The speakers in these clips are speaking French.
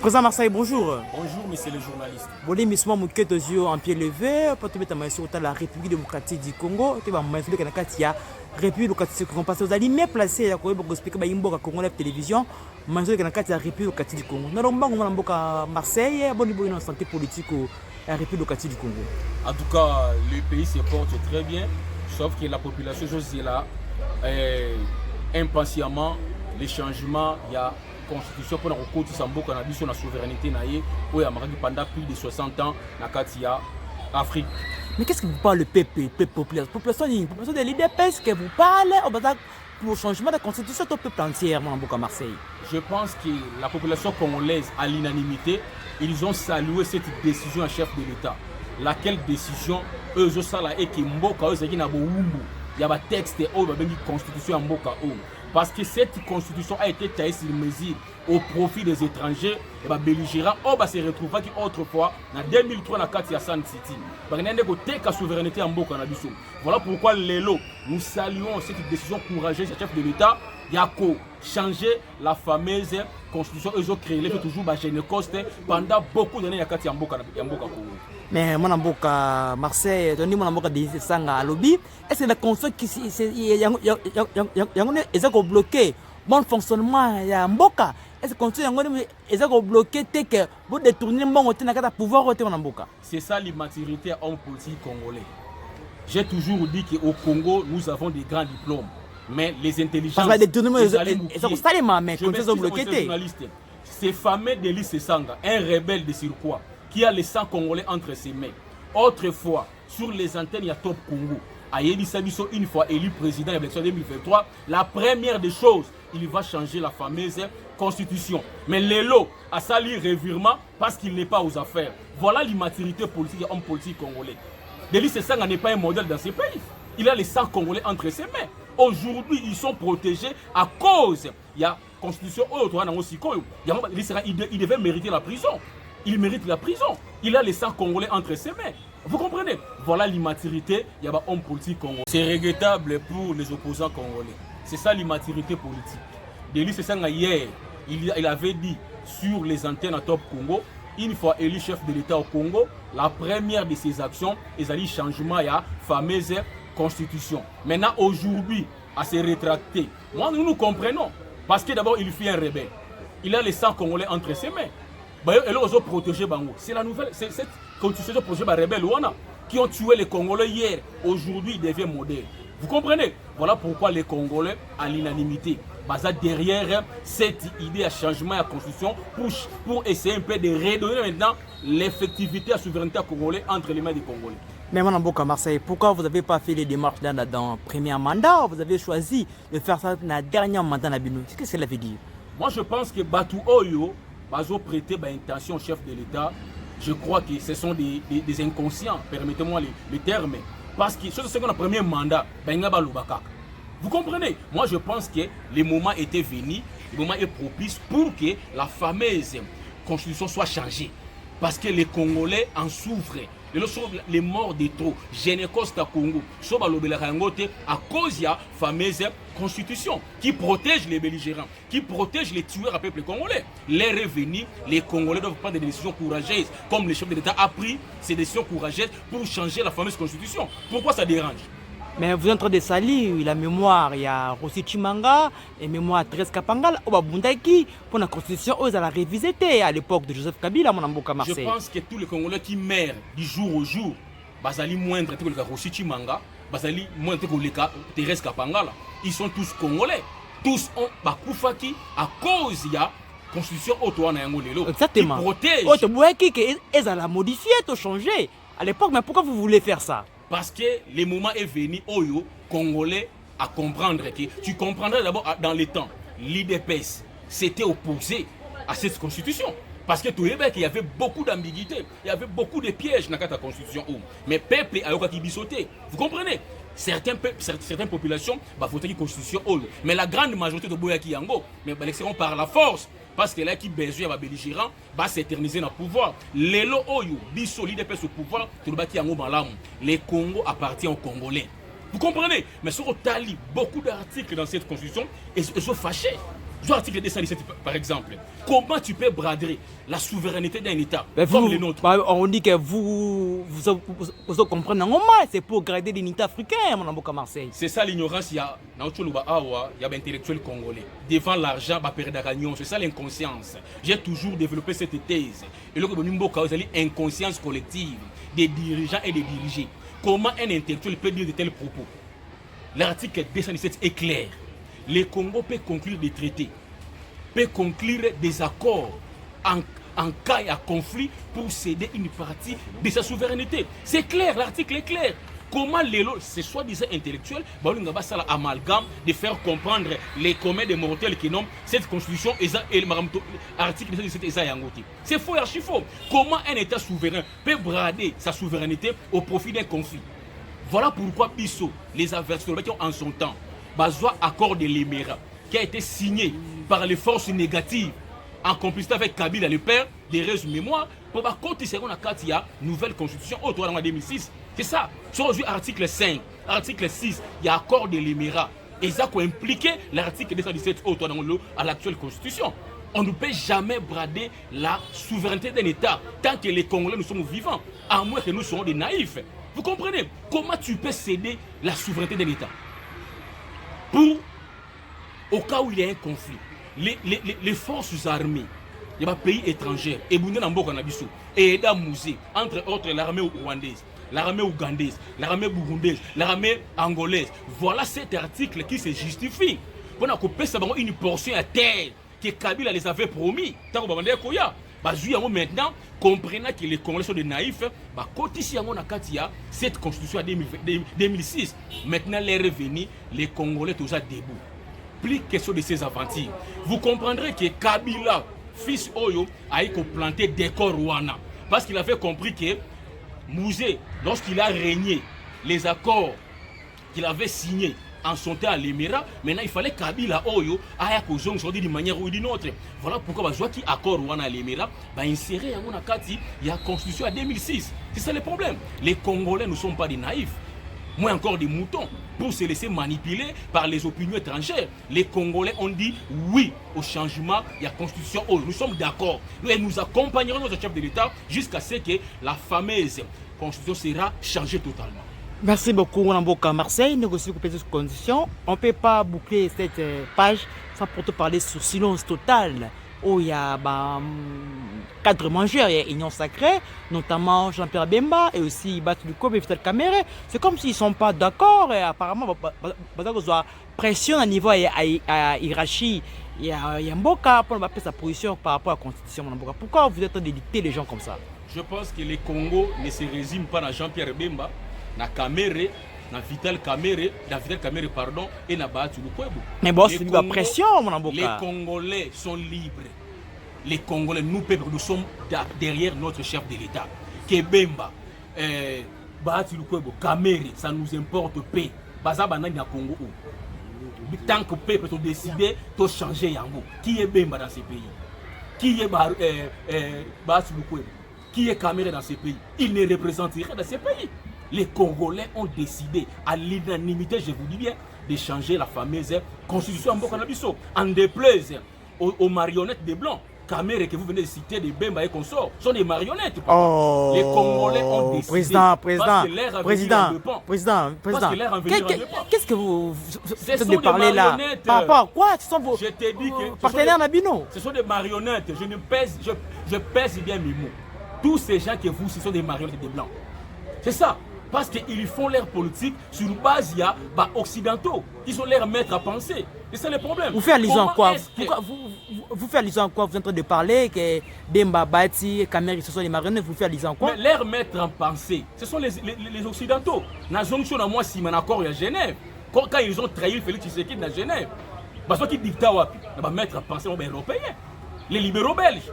Président Marseille, bonjour. Bonjour, monsieur le journaliste. Bolé Misma Mouket aux yeux en pied levé, pour te mettre en main sur la République démocratique du Congo, tu vas me mettre en Katia, République démocratique du Congo, parce que vous allez mieux placer à Koye pour expliquer Imboka Congo la télévision, mais en Katia République démocratique du Congo. Nous allons voir Marseille, bon niveau de santé politique ou la République démocratique du Congo. En tout cas, le pays se porte très bien, sauf que la population est là, impatiemment, les changements, il y a constitution pour la côté Samboka na biso na souveraineté na ye oya maraki pendant plus de 60 ans na Katia Afrique. Mais qu'est-ce que vous parlez le peuple population de l'IDPS que vous parlez pour le changement de la constitution au peuple entièrement à Marseille? Je pense que la population congolaise à l'unanimité, ils ont salué cette décision en chef de l'État. Laquelle décision eux ont salué et que Mboka eux qui na boumbu. Il y a un texte où il y a une constitution en Mboka. Parce que cette constitution a été taillée sur mesure au profit des étrangers et les belligérants. On va se retrouver autrefois en 2003 dans Katia San City. Parce qu'il y a une souveraineté en Mboka. Voilà pourquoi nous saluons cette décision courageuse du chef de l'État. Il y a changer la fameuse constitution. Ils ont créé toujours Génécoste pendant beaucoup d'années à Katia Mboka. Mais mon amboka Marseille, mon amboka de Sanga lobby, est-ce que la constitution qui est bloqué bon fonctionnement ya mboka? Est-ce que constitution est bloqué que vous détourner mon côté na pouvoir côté mon amboka? C'est ça l'immaturité homme politique congolais. J'ai toujours dit qu'au Congo nous avons des grands diplômes, mais les intelligences. Parce que détournement mais constitution bloquée. C'est fameux Delis Sanga, un rebelle de surcroît, qui a le sang congolais entre ses mains. Autrefois, sur les antennes, il y a Top Congo. Ayeli Sabiso, une fois élu président de l'élection 2023, la première des choses, il va changer la fameuse constitution. Mais Lelo a sali revirement parce qu'il n'est pas aux affaires. Voilà l'immaturité politique et homme politique congolais. Delis Sanga n'est pas un modèle dans ce pays. Il a le sang congolais entre ses mains. Aujourd'hui, ils sont protégés à cause. Il y a constitution, il devait mériter la prison. Il mérite la prison. Il a le sang congolais entre ses mains. Vous comprenez? Voilà l'immaturité. Il y a un homme politique congolais. C'est regrettable pour les opposants congolais. C'est ça l'immaturité politique. Delis Sanga hier, il avait dit sur les antennes à Top Congo, une fois élu chef de l'État au Congo, la première de ses actions, ils ont dit changement à la fameuse constitution. Maintenant, aujourd'hui, à se rétracter. Moi, nous comprenons. Parce que d'abord, il fait un rebelle. Il a le sang congolais entre ses mains. C'est la nouvelle, c'est cette constitution protégée par les rebelles qui ont tué les Congolais hier. Aujourd'hui, ils deviennent modèles. Vous comprenez? Voilà pourquoi les Congolais, à l'unanimité, derrière cette idée à changement à la constitution pour essayer un peu de redonner maintenant l'effectivité à la souveraineté congolaise entre les mains des Congolais. Mais mon amboka Marseille, pourquoi vous n'avez pas fait les démarches dans le premier mandat? Vous avez choisi de faire ça dans le dernier mandat. Qu'est-ce que cela veut dire? Moi, je pense que Batu Oyo, Bazo prêté intention au chef de l'État, je crois que ce sont des inconscients, permettez-moi les termes. Parce que c'est le premier mandat, vous comprenez? Moi je pense que le moment était venu, le moment est propice pour que la fameuse constitution soit changée. Parce que les Congolais en souffrent. Les morts de trop, Génécoste à Congo, à cause de la fameuse constitution qui protège les belligérants, qui protège les tueurs à peuple congolais. Les revenus, les Congolais doivent prendre des décisions courageuses, comme le chef de l'État a pris ces décisions courageuses pour changer la fameuse constitution. Pourquoi ça dérange? Mais vous êtes en train de salir la mémoire, il y a Rossi Chimanga et mémoire Thérèse Kapangala, Obabundaki, pour la constitution, ils ont révisé à l'époque de Joseph Kabila, mon amboka Marseille. Je pense que tous les Congolais qui meurent du jour au jour, Bazali moindre que le Rossi Chimanga, Bazali moindre que le Thérèse Kapangala, ils sont tous Congolais. Tous ont Bakoufaki à cause de la constitution qui protège. Ils ont modifié, ils ont changé à l'époque, mais pourquoi vous voulez faire ça? Parce que le moment est venu, Oyo, Congolais, à comprendre que tu comprendrais d'abord dans les temps, l'IDPS s'était opposé à cette constitution. Parce que tout il y avait beaucoup d'ambiguïté, il y avait beaucoup de pièges dans la constitution. Mais le peuple a qui sauté. Vous comprenez? Certaines populations vont voter la constitution. Mais la grande majorité de Boyaki Yango, mais l'exerceront par la force. Parce que là qui besoin va belligérant va s'éterniser dans le pouvoir. Lelo Oyo, biso l'IDPS au pouvoir, tout le bâti Yango Malam. Les Congo appartient aux Congolais. Vous comprenez? Mais sur Tali, beaucoup d'articles dans cette constitution, ils sont fâchés. Article 217 par exemple. Comment tu peux brader la souveraineté d'un État comme le nôtre? On dit que vous comprenez normal, c'est pour garder l'unité africaine, mon amboka Marseille. C'est ça l'ignorance, il y a des intellectuels congolais. Devant l'argent, c'est ça l'inconscience. J'ai toujours développé cette thèse. Et là, c'est l'inconscience collective des dirigeants et des dirigés. Comment un intellectuel peut dire de tels propos? L'article 217 est clair. Le Congo peut conclure des traités, peut conclure des accords en cas de conflit pour céder une partie de sa souveraineté. C'est clair, l'article est clair. Comment ces soi-disant intellectuels, amalgame de faire comprendre les communs des mortels qui nomment cette constitution et l'article 17 c'est faux, archi faux. Comment un État souverain peut brader sa souveraineté au profit d'un conflit? Voilà pourquoi Bissot, les adversaires qui ont en son temps, accord de l'Émirat, qui a été signé par les forces négatives en complicité avec Kabila, le père des réseaux mémoire, pour continuer à nouvelle constitution au 2006. C'est ça. Sur l'article 5, article 6, il y a accord de l'Émirat. Et ça a impliqué l'article 217 à l'actuelle constitution. On ne peut jamais brader la souveraineté d'un État tant que les Congolais nous sommes vivants, à moins que nous soyons des naïfs. Vous comprenez? Comment tu peux céder la souveraineté d'un État pour, au cas où il y a un conflit, les forces armées, il y a des pays étrangers, et entre autres l'armée rwandaise, l'armée ougandaise, l'armée burundaise, l'armée angolaise. Voilà cet article qui se justifie. On a coupé une portion à terre que Kabila les avait promis. Maintenant, comprenant que les Congolais sont des naïfs, cette constitution de 2006, maintenant les revenus, les Congolais tous à debout. Plus question de ces aventures. Vous comprendrez que Kabila, fils Oyo, a planté des corps Rwanda. Parce qu'il avait compris que Mouzé, lorsqu'il a régné les accords qu'il avait signés en son temps à l'Émirat, maintenant il fallait Kabila Oyo aya kozong soit d'une manière ou d'une autre. Voilà pourquoi bah qui accord Rwanda à l'Émirat bah insérer à mon akati il y a constitution à 2006. C'est ça le problème. Les Congolais ne sont pas des naïfs. Moins encore des moutons pour se laisser manipuler par les opinions étrangères. Les Congolais ont dit oui au changement, il y a constitution. Oh, nous sommes d'accord. Nous accompagnerons notre chef de l'État jusqu'à ce que la fameuse constitution sera changée totalement. Merci beaucoup, Mboka Marseille. Négocier cette condition. On ne peut pas boucler cette page sans pour te parler sur silence total. Où il y a cadre majeur, il y a Union Sacrée, notamment Jean-Pierre Bemba et aussi Batuliko et Vital Kamere. C'est comme s'ils ne sont pas d'accord et apparemment, il y a pression à niveau à hiérarchie. Il y a Mboka pour sa position par rapport à la Constitution. Pourquoi vous êtes en train de dicter les gens comme ça? Je pense que le Congo ne se résume pas à Jean-Pierre Bemba, à Kamere, na Vital Kamere, pardon, et na Bahati Lukwebo. Mais bon, c'est la pression, mon amboka. Les Congolais sont libres. Les Congolais, nous, peuple, nous sommes derrière notre chef de l'État. Kebemba, Bahati Lukwebo, Kamere, ça nous importe peu. Bazabana na Congo. Tant que le peuple a décidé de changer Yango. Qui est Bemba dans ces pays? Qui est Bahati Lukwebo? Qui est Kamere dans ces pays? Il ne représente rien dans ces pays. Les Congolais ont décidé à l'unanimité, je vous dis bien, de changer la fameuse constitution en Bokanabiso. En déplaise aux marionnettes des Blancs. Kamere que vous venez de citer, des Bemba et consorts, sont des marionnettes. Oh, les Congolais ont décidé. Président. Qu'est-ce que vous êtes de parler là? Par rapport à quoi? Ce sont vos partenaires Nabino. Ce sont des marionnettes. Je pèse bien mes mots. Tous ces gens que vous, ce sont des marionnettes des Blancs. C'est ça. Parce qu'ils font leur politique sur base occidentaux. Ils ont l'air maîtres à penser. Et c'est le problème. Vous faites allusion à quoi? Vous faites allusion à quoi? Vous êtes en train de parler que Bemba, Bati, Kamere, ce sont les marionnettes. Vous faites allusion à quoi? Mais leurs maîtres en pensée, ce sont les occidentaux. Dans la moi, si mon accord à Genève, quand ils ont trahi Félix Tshisekedi dans Genève, parce qu'ils dictaient les maîtres en pensée européens, les libéraux belges.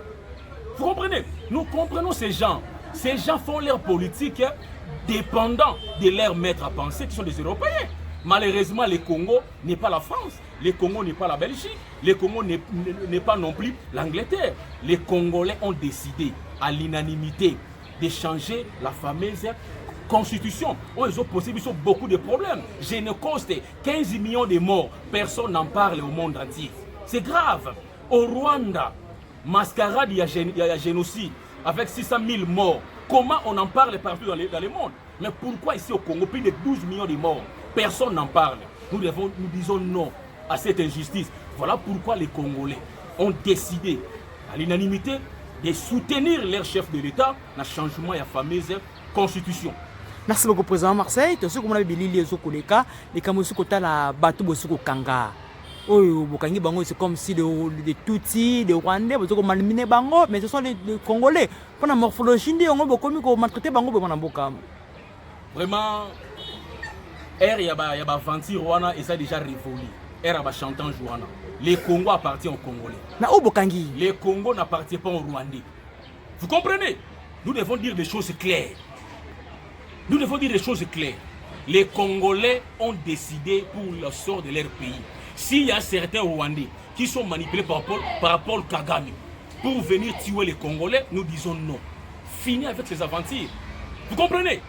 Vous comprenez? Nous comprenons ces gens. Ces gens font leur politique dépendant de leurs maîtres à penser qui sont des Européens. Malheureusement, le Congo n'est pas la France, le Congo n'est pas la Belgique, le Congo n'est pas non plus l'Angleterre. Les Congolais ont décidé à l'unanimité de changer la fameuse constitution. Oh, ils ont posé beaucoup de problèmes. Je ne coste 15 millions de morts. Personne n'en parle au monde entier. C'est grave. Au Rwanda, mascarade, il y a génocide avec 600 000 morts. Comment on en parle partout dans le monde? Mais pourquoi ici au Congo, plus de 12 millions de morts, personne n'en parle? Nous disons non à cette injustice. Voilà pourquoi les Congolais ont décidé à l'unanimité de soutenir leur chef de l'État dans le changement de la fameuse constitution. Merci beaucoup, Président Marseille. Tu sais comment on a bilili les Okoleka, les Kamosu Kota la Batou Bosuko Kanga. Oh, Bokangi Bango, c'est comme si les Tutsis, les Rwandais, Bosuko Malmine Bango, mais ce sont les Congolais. Pour la morphologie, on a beaucoup de maltraité Bango, Vraiment, il y a Vanti Rwanda et ça a déjà révolu. Il y a chantant Rwanda. Les Congo appartiennent aux Congolais. Les Congo n'appartiennent pas aux Rwandais. Vous comprenez? Nous devons dire des choses claires. Nous devons dire des choses claires. Les Congolais ont décidé pour le sort de leur pays. S'il y a certains Rwandais qui sont manipulés par Paul Kagame pour venir tuer les Congolais, nous disons non. Fini avec ces aventures. Vous comprenez?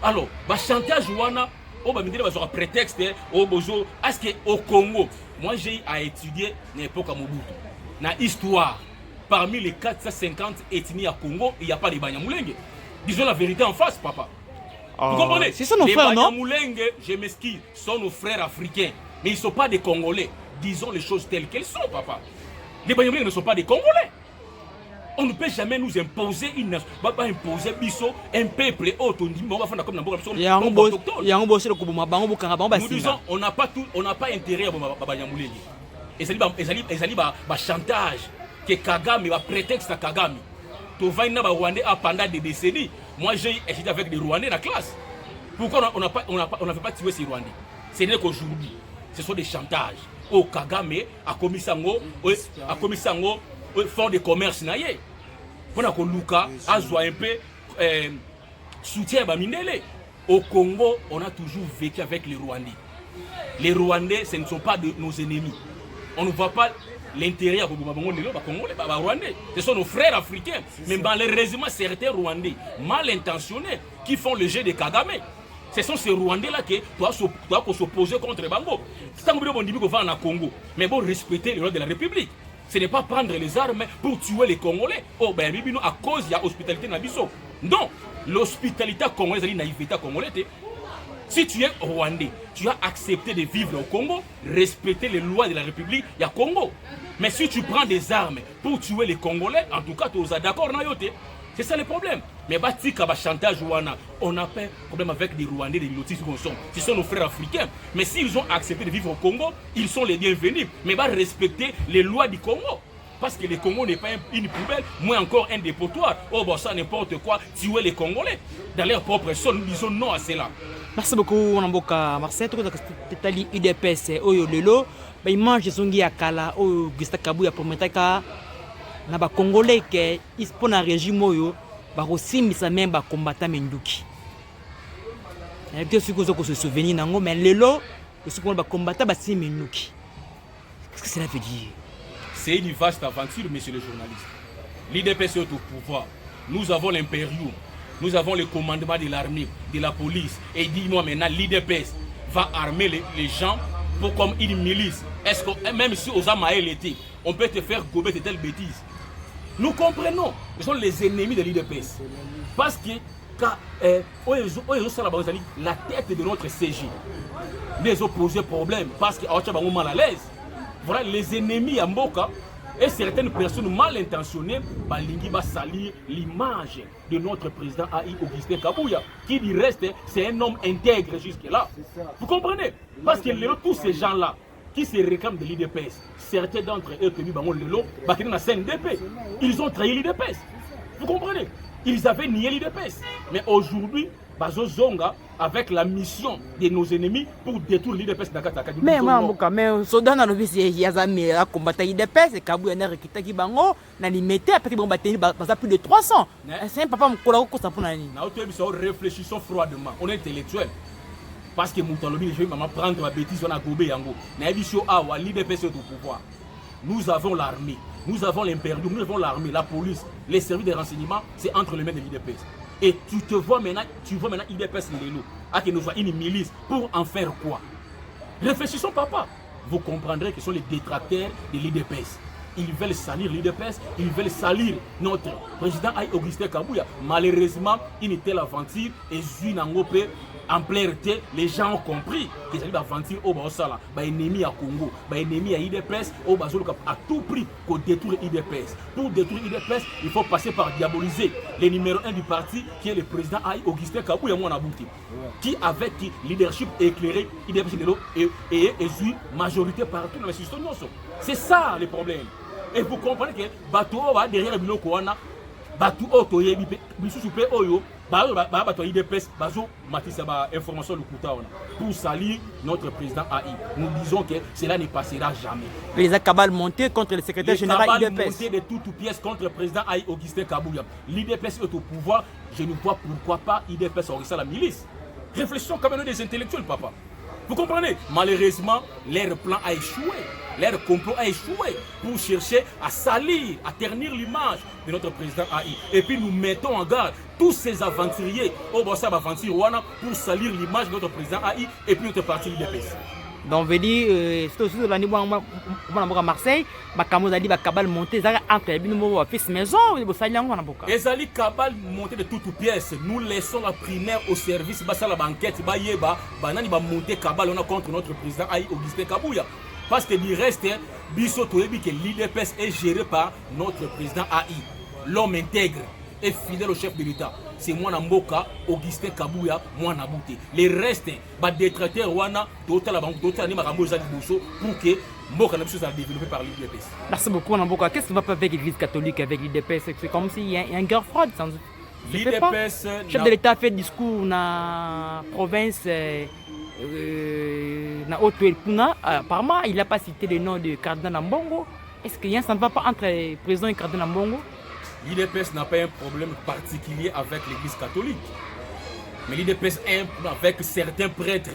Alors, chantage Rwanda, on va me dire un prétexte au Congo. Moi, j'ai à étudier l'époque à Mobutu. Dans l'histoire, parmi les 450 ethnies à Congo, il n'y a pas de Banyamulenge. Disons la vérité en face, papa. Vous comprenez? C'est ça nos frères, non? Les Banyamulenge, je m'excuse, sont nos frères africains. Mais ils ne sont pas des Congolais. Disons les choses telles qu'elles sont, papa. Les Banyamulenge ne sont pas des Congolais. On ne peut jamais nous imposer une nation. On ne peut pas imposer un peuple autochtone. Nous disons, on n'a pas intérêt à Banyamulenge. Et ça dit chantage que Kagame va prétexte à Kagame. Tu vas y Rwandais pendant des décennies. Moi j'ai étudié avec des Rwandais dans la classe. Pourquoi on n'a pas tué ces Rwandais? Ce n'est qu'aujourd'hui, ce sont des chantages. Oh, Kagame a commis ça fond de commerce naïe. Pendant que Luka a joué un peu soutien à Minele. Au Congo, on a toujours vécu avec les Rwandais. Les Rwandais, ce ne sont pas nos ennemis. On ne voit pas l'intérêt à Rwandais. Ce sont nos frères africains. Mais malheureusement, certains Rwandais mal intentionnés qui font le jeu de Kagame. Ce sont ces Rwandais-là qui doivent s'opposer contre Bango. C'est un peu qu'on va en Congo. Mais bon, respecter les lois de la République. Ce n'est pas prendre les armes pour tuer les Congolais. Oh, ben, à cause de l'hospitalité Nabiso. Non, l'hospitalité congolaise, c'est une naïveté congolaise. Si tu es Rwandais, tu as accepté de vivre au Congo, respecter les lois de la République, il y a Congo. Mais si tu prends des armes pour tuer les Congolais, en tout cas, tu es d'accord, c'est ça le problème. Mais chantage, on n'a pas de problème avec des Rwandais, des Milotis qu'on sont. Ce sont nos frères africains. Mais s'ils ont accepté de vivre au Congo, ils sont les bienvenus. Mais respecter les lois du Congo. Parce que le Congo n'est pas une poubelle, moins encore un dépotoir. Oh, bon, ça, n'importe quoi, tuer les Congolais. Dans leur propre sol, nous disons non à cela. Merci beaucoup, Namboka Marseille. Tu as dit UDPS, Oyo Lelo. Ils mangent songi à Kala, Oyo Gustave Kabouya pour mettre na ba Congolais qui pour un régime Oyo, ba aussi même ba combattant Menduki. Et puis, ce que se souvenir, mais Lelo, ce qu'on va combattre, c'est Menduki. Qu'est-ce que cela veut dire? C'est une vaste aventure, monsieur le journaliste. L'IDPS est au pouvoir. Nous avons l'impérium. Nous avons le commandement de l'armée, de la police. Et dis-moi maintenant, l'IDPS va armer les gens pour comme une milice. Est-ce que même si Osama était, on peut te faire gober de telles bêtises? Nous comprenons. Ce sont les ennemis de l'IDPS. Parce que la tête de notre CG les a posé problème. Parce qu'ils sont mal à l'aise. Voilà les ennemis à Mboka et certaines personnes mal intentionnées va salir l'image de notre président AI Augustin Kabouya, qui du reste c'est un homme intègre jusque-là. Vous comprenez? Parce que tous ces gens-là qui se réclament de l'IDPS, certains d'entre eux que ils ont trahi l'IDPS. Vous comprenez? Ils avaient nié l'IDPS. Mais aujourd'hui, Bazo Zonga avec la mission de nos ennemis pour détruire l'IDPS Nakataka. Mais mais soldat na lobi c'est Yazami a combattu l'IDPS, Kabouya na rekita ki bango na limité après bon battre plus de 300. C'est un papa mkola ko ça pour nani. Na auto biso réfléchissons froidement. On est intellectuel. Parce que Moutalobi je vais maman prendre ma bêtise on a gobé yango. Na biso awa l'IDPS est au pouvoir. Nous avons l'armée, nous avons l'impérium, nous avons l'armée, la police, les services de renseignement, c'est entre les mains de l'IDPS. Et tu vois maintenant IDPS Lelo, à que nous soit une milice pour en faire quoi? Réfléchissons, papa. vous comprendrez que ce sont les détracteurs de l'IDPS. Ils veulent salir l'IDPS, ils veulent salir notre président Augustin Kabouya. Malheureusement, une telle aventure est une en plein été. Les gens ont compris que c'est l'aventure au Baosala, ennemi à Congo, ennemi à IDPS, au Bazoluka, à tout prix pour détruire IDPS. Pour détruire IDPS, il faut passer par diaboliser le numéro 1 du parti qui est le président Augustin Kabouya Mouanabouti, qui avec leadership éclairé, IDPS et une majorité partout dans les systèmes. C'est ça le problème. Et vous comprenez que Batou derrière Biloko wana Batou Oto Yebi Bisusu Pe Oyo Batou IDPS Bazo Matissa ba information le Kouta pour salir notre président AI. Nous disons que cela ne passera jamais. Les cabales montés contre le secrétaire général IDPS. Montés de toutes pièces contre le président AI Augustin Kabouya. L'IDPS est au pouvoir, je ne vois pourquoi pas IDPS aurait ça la milice. Réfléchissons quand même des intellectuels, papa. Vous comprenez? Malheureusement, leur plan a échoué. Leur complot a échoué pour chercher à salir, à ternir l'image de notre président AI. Et puis nous mettons en garde tous ces aventuriers au Bossa Aventure Wana pour salir l'image de notre président AI et puis notre parti l'IDPS. Donc, on veut dire, c'est aussi le niveau à Marseille, ma cabale montée, entre les fils maison, les alliés cabale montée de toutes pièces. Nous laissons la primaire au service, la banquette, banani va monter cabale contre notre président AI Augustin Kabouya. Parce que du reste, Bisso Toyebi que l'IDPS est géré par notre président AI, l'homme intègre et fidèle au chef de l'État. C'est moi Namboka, Augustin Kabouya, moi Nabouté. Les restes, des traités Rwanda, d'autres pour que Mboka n'a pas développé par l'IDPS. Merci beaucoup Namboka. Qu'est-ce qui va pas avec l'Église catholique, avec l'IDPS? C'est comme s'il y a une guerre froide. L'IDPS. Le chef de l'État fait discours dans la province. Apparemment, il n'a pas cité le nom de cardinal Mbongo. Est-ce que ça ne va pas entre le président et le cardinal Mbongo? L'IDPS n'a pas un problème particulier avec l'Église catholique. Mais l'IDPS a un problème avec certains prêtres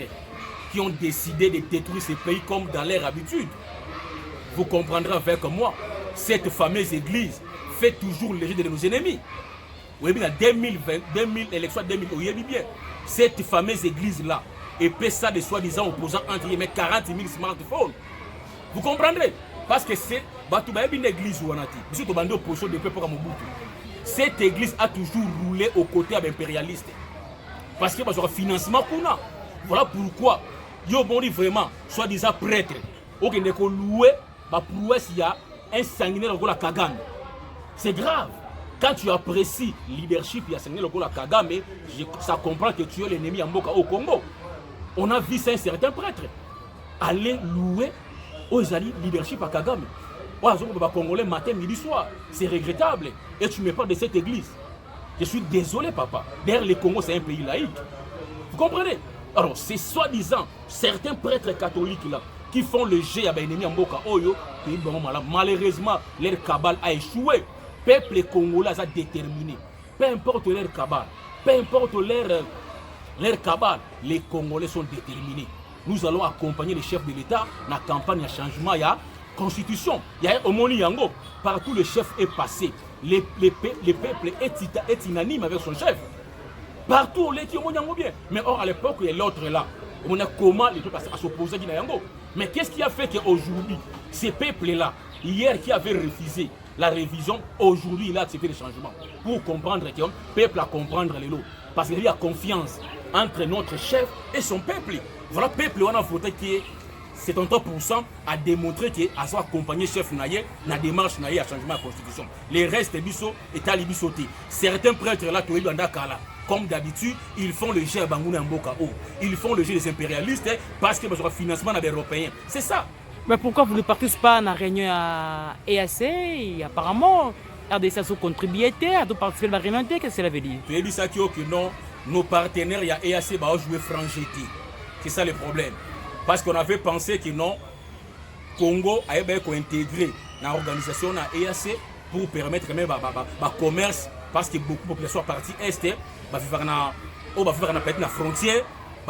qui ont décidé de détruire ce pays comme dans leur habitude. Vous comprendrez avec moi, cette fameuse église fait toujours le jeu de nos ennemis. Oui, bien, en 2020, l'élection 2000, oui, bien, cette fameuse église-là, et paie ça de soi-disant opposants entre 40 000 smartphones. Vous comprendrez? Parce que c'est une église où on a dit. Cette église a toujours roulé aux côtés de l'impérialiste. Parce qu'il y a un financement qu'on a. Voilà pourquoi, il y a vraiment, soi-disant prêtre, il y a un sanguinaire de la Kagame. C'est grave. Quand tu apprécies le leadership, il y a un sanguinaire de la Kagame, ça comprend que tu es l'ennemi en Mboka au Congo. On a vu un certain prêtre aller louer aux leadership à Kagame. Congolais matin, midi, soir. C'est regrettable. Et tu me parles de cette église. Je suis désolé, papa. D'ailleurs, le Congo, c'est un pays laïque. Vous comprenez? Alors, c'est soi-disant certains prêtres catholiques là qui font le jet à l'ennemi en Mboka Oyo. Malheureusement, leur cabale a échoué. Le peuple congolais a déterminé. Peu importe leur cabale, peu importe leur cabale, les Congolais sont déterminés. Nous allons accompagner les chefs de l'État dans la campagne de changement. Il y a constitution, il y a Omoni Yango. Partout le chef est passé. Le peuple est unanime avec son chef. Partout les qui ont bien. Mais or à l'époque, il y a l'autre là. On a comment les peuples à s'opposer à Yango. Mais qu'est-ce qui a fait qu'aujourd'hui, ces peuples-là, hier qui avaient refusé la révision, aujourd'hui il a accepté le changement. Pour comprendre que le peuple a comprendre les lots. Parce qu'il y a confiance entre notre chef et son peuple. Voilà, le peuple, on a voté qui est 73% à démontrer qu'il a accompagné le chef Naye dans la démarche Naye à changement de la constitution. Les restes biso est à l'ibisauté. Certains prêtres là, comme d'habitude, ils font le jeu à Bangouna Mboka. Ils font le jeu des impérialistes parce qu'ils ont un financement des Européens. C'est ça. Mais pourquoi vous ne participez pas à la réunion à EAC? Et apparemment, RDC a contribué à participer à la réunion. Qu'est-ce que cela veut dire? Tu as dit ça que non, nos partenaires, il y a EAC, bah, jouer frangété. C'est ça le problème. Parce qu'on avait pensé que non, Congo a intégré dans l'organisation de EAC pour permettre même le commerce. Parce que beaucoup de populations à partie Est, va faire la frontière.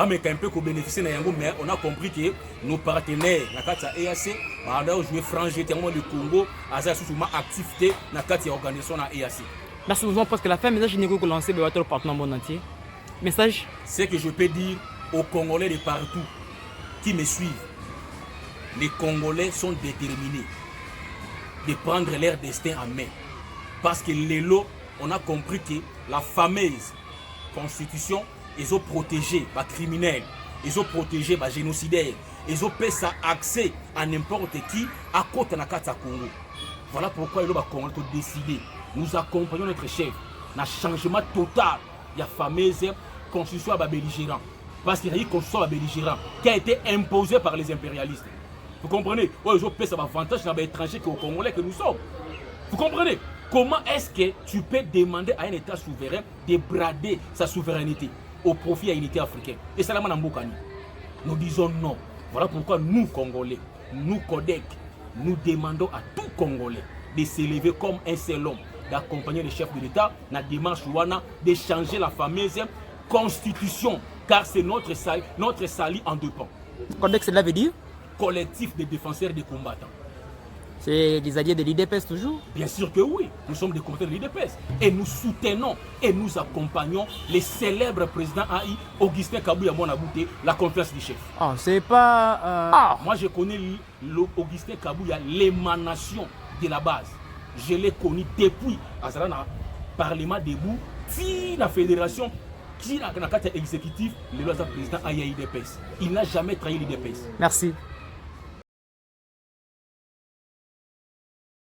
Mais un peu qu'on bénéficie de mais on a compris que nos partenaires, dans EAC, vont jouer frangé tellement le Congo, à souvent activité dans l'organisation de EAC. Merci beaucoup parce que la fin message généraux que lancé par votre partenaire monde entier. Message. Ce que je peux dire aux Congolais de partout qui me suivent, les Congolais sont déterminés de prendre leur destin en main. Parce que l'élo, on a compris que la fameuse constitution, ils ont protégé les criminels, ils ont protégé les génocidaires, ils ont fait ça accès à n'importe qui à côté de la Congo. Voilà pourquoi les Congolais ont décidé, nous accompagnons notre chef dans le changement total de la fameuse constitution à belligérant. Parce qu'il y a une constitution à belligérant qui a été imposée par les impérialistes. Vous comprenez? Ils ont fait ça avantage dans les étrangers qu'aux Congolais que nous sommes. Vous comprenez? Comment est-ce que tu peux demander à un État souverain de brader sa souveraineté au profit de l'unité africaine? Et c'est là que nous disons non. Voilà pourquoi nous, Congolais, nous, Codec, nous demandons à tout Congolais de s'élever comme un seul homme, d'accompagner le chef de l'État dans la démarche de changer la fameuse constitution, car c'est notre sali en deux pans. Codec, cela veut dire? Collectif de défenseurs des combattants. C'est les alliés de l'IDPS toujours? Bien sûr que oui, nous sommes des combattants de l'IDPS. Et nous soutenons et nous accompagnons les célèbres présidents AI, Augustin Kabouya Monabouté, la confiance du chef. Ah, c'est pas... Moi je connais Augustin Kabouya, l'émanation de la base. Je l'ai connu depuis le Parlement debout, puis la fédération, qui a exécutif, le président AI IDPS. Il n'a jamais trahi l'IDPS. Merci.